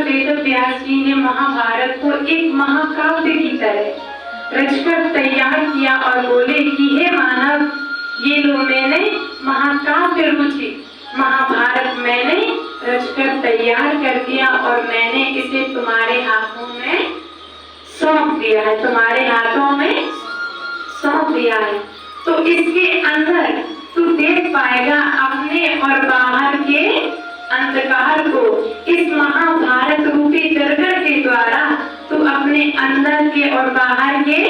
वेद व्यास जी ने महाभारत को एक महाकाव्य की तरह रचकर तैयार किया और बोले कि हे मानव, ये लो मैंने महाकाव्य रुचि महाभारत मैंने रचकर तैयार कर दिया और मैंने इसे तुम्हारे हाथों में सौंप दिया है, तुम्हारे हाथों में सौंप दिया है। तो इसके अंदर तू देख पाएगा अपने और बाहर के अंधकार को। इस महाभारत रूपी दर्पण के द्वारा तू अपने अंदर के और बाहर के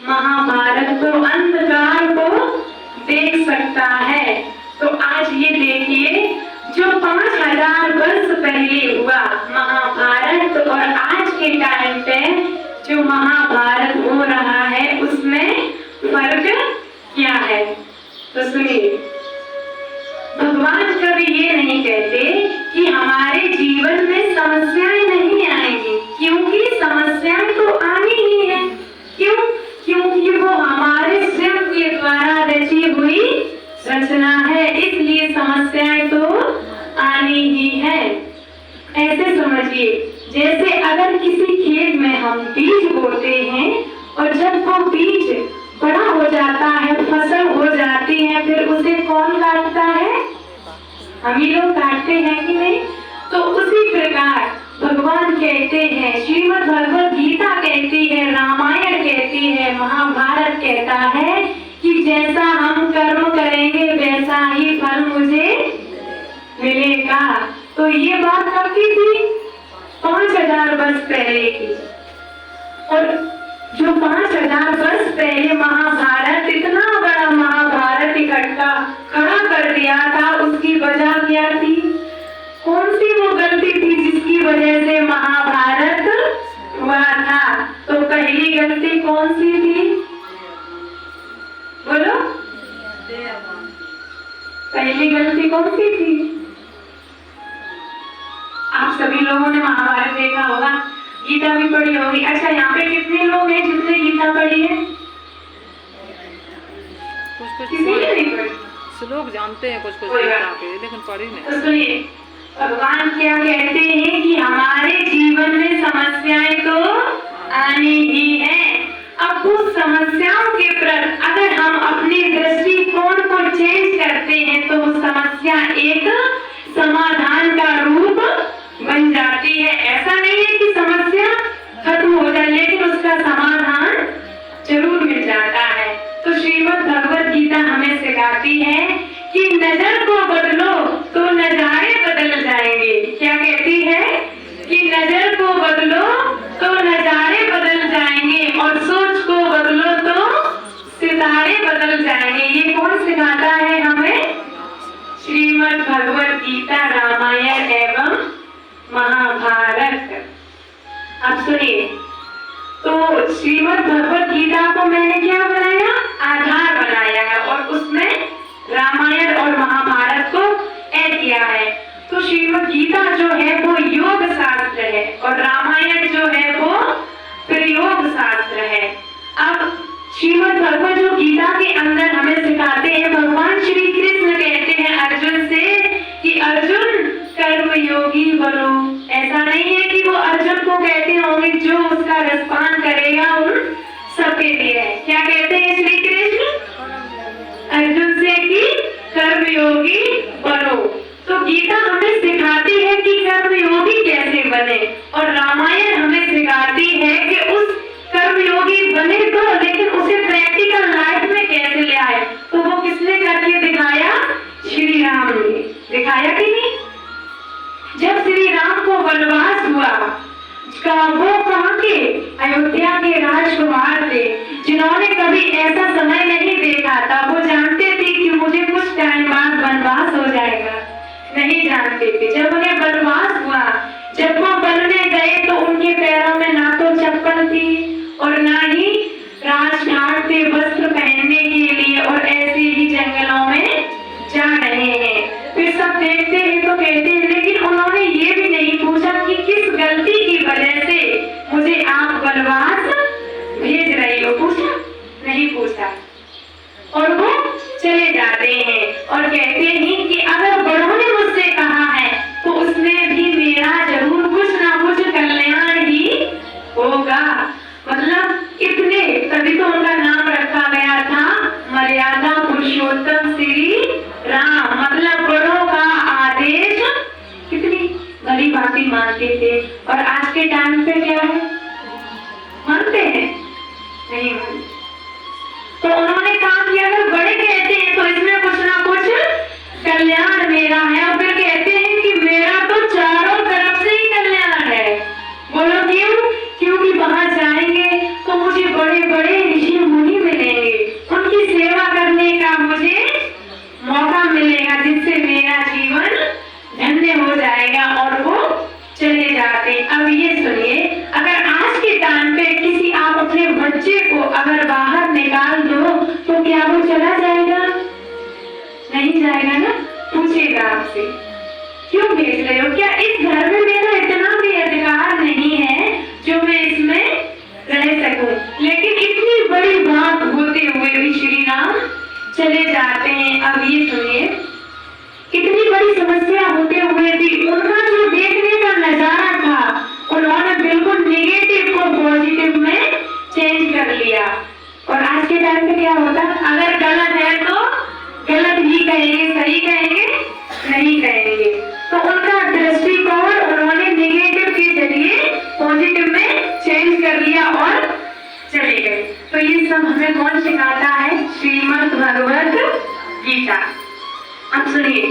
महाभारत को, अंधकार को देख सकता है। तो आज ये देखिए, जो 5000 वर्ष पहले हुआ महाभारत और आज के टाइम पे जो महाभारत हो रहा है, उसमें फर्क क्या है? तो सुनिए, भगवान कभी ये नहीं कहते कि हमारे जीवन में समस्याएं नहीं आएंगी, क्योंकि समस्याएं तो आनी ही है। क्यों? क्योंकि वो हमारे स्वयं के द्वारा रची हुई रचना है, इसलिए समस्याएं तो आनी ही है। ऐसे समझिए, जैसे अगर किसी खेत में हम बीज बोते हैं और जब वो बीज बड़ा हो जाता है, फसल हो जाती है, फिर उसे कौन काटता है? हम ही लोग काटते हैं कि नहीं? तो उसी प्रकार भगवान कहते हैं, श्रीमद् भगवद गीता कहती है, रामायण कहती है, महाभारत कहता है कि जैसा हम कर्म करेंगे वैसा ही फल मुझे मिलेगा। तो ये बात कब की थी? 5000 वर्ष पहले की। और जो 5000 वर्ष पहले महाभारत, इतना बड़ा महाभारत इकट्ठा खड़ा कर दिया था, उसकी वजह क्या थी? कौन सी वो गलती थी जिसकी वजह से महाभारत हुआ था? तो पहली गलती कौन सी थी? बोलो, पहली गलती कौन सी थी? आप सभी लोगों ने महाभारत देखा होगा, गीता भी पढ़ी होगी। अच्छा, यहाँ पे कितने लोग हैं जिसने गीता पढ़ी है? कुछ किसी ने नहीं पढ़ी? लोग जानते हैं कुछ गीता के, लेकिन पढ़ी नहीं। तो सुनिए, भगवान क्या कहते हैं कि हमारे जीवन में समस्याएं तो आनी ही है। अब उस समस्याओं के प्रति अगर हम अपने दृष्टिकोण को चेंज करते हैं तो समस्या एक समाधान का रूप बन जाती है। ऐसा नहीं है कि समस्या खत्म हो जाए, लेकिन उसका समाधान जरूर मिल जाता है। तो श्रीमद् भगवद गीता हमें सिखाती है कि नजर को बदलो तो नजारे बदल जाएंगे। क्या कहती है? कि नजर को बदलो तो नजारे बदल जाएंगे और सोच को बदलो तो सितारे बदल जाएंगे। ये कौन सिखाता है हमें? श्रीमद् भगवद गीता, रामायण एवं महाभारत। अब सुनिए, तो श्रीमद् भगवद गीता को मैंने क्या बनाया? आधार बनाया है और उसमें रामायण और महाभारत को ऐड किया है। तो श्रीमद् गीता जो है वो योग शास्त्र है और रामायण जो है वो प्रयोग शास्त्र है। अब श्रीमद् भगवद जो गीता के अंदर हमें सिखाते हैं, भगवान श्री कृष्ण कहते हैं अर्जुन से कि अर्जुन कर्म योगी बनो। ऐसा नहीं है कि वो अर्जुन को कहते होंगे जो उसका रसपान करेगा उन सबके लिए है। क्या कहते हैं श्री कृष्ण अर्जुन से कि कर्म योगी बनो। तो गीता हमें सिखाती है कि कर्म योगी कैसे बने और रामायण हमें सिखाती है कि उस कर्म योगी बने तो, लेकिन उसे प्रैक्टिकल लाइफ में कैसे ले आए। तो वो किसने करके दिखाया? श्री राम ने दिखाया कि नहीं? जब श्री राम को वनवास हुआ, वो कहाँ के? अयोध्या के राजकुमार थे, जिन्होंने कभी ऐसा समय नहीं देखा था। वो जानते थे कि मुझे कुछ टाइम बाद वनवास हो जाएगा, नहीं जानते थे। जब उन्हें वनवास हुआ, जब वो वन में गए तो उनके पैरों में ना तो चप्पल थी और ना ही राजघाट से वस्त्र पहनने के लिए, और ऐसे ही जंगलों में जा रहे हैं। फिर सब देखते हैं तो कहते हैं, लेकिन उन्होंने ये भी नहीं पूछा कि किस गलती की वजह से मुझे आप वनवास भेज रहे हो। पूछा? नहीं पूछा। और वो चले जाते हैं और कहते हैं कि अगर बड़ों ने मुझसे कहा है तो उसमें भी मेरा जरूर कुछ ना कुछ कल्याण मेरा है। और फिर कहते हैं कि मेरा तो चारों तरफ से ही कल्याण है। बोलो क्यों? क्योंकि वहां जाएंगे तो मुझे बड़े बड़े ऋषि मुनि मिलेंगे, उनकी सेवा करने का मुझे मौका मिलेगा, जिससे मेरा जीवन धन्य हो जाएगा। और वो चले जाते। अब ये सुनिए, अगर आज के टाइम पे किसी आप अपने बच्चे को अगर बाहर निकाल दो तो क्या वो चला जाएगा? नहीं जाएगा ना। पूछेगा आपसे क्यों भेज रहे हो? क्या इस घर में मेरा इतना भी अधिकार नहीं है जो मैं इसमें रह सकूं? लेकिन इतनी बड़ी बात होते हुए भी श्री राम चले जाते हैं। अब ये सुनिए, इतनी बड़ी समस्या होते हुए भी उनका जो देखने का नजारा था, उन्होंने बिल्कुल नेगेटिव को पॉजिटिव में चेंज कर लिया। और आज के टाइम पे क्या होता है, अगर गलत है तो गलत ही कहेंगे, सही कहेंगे नहीं कहेंगे। तो उनका दृष्टिकोण उन्होंने नेगेटिव के जरिए पॉजिटिव में चेंज कर लिया और चले गए। तो ये सब हमें कौन सिखाता है? श्रीमद् भगवत गीता। अब सुनिए,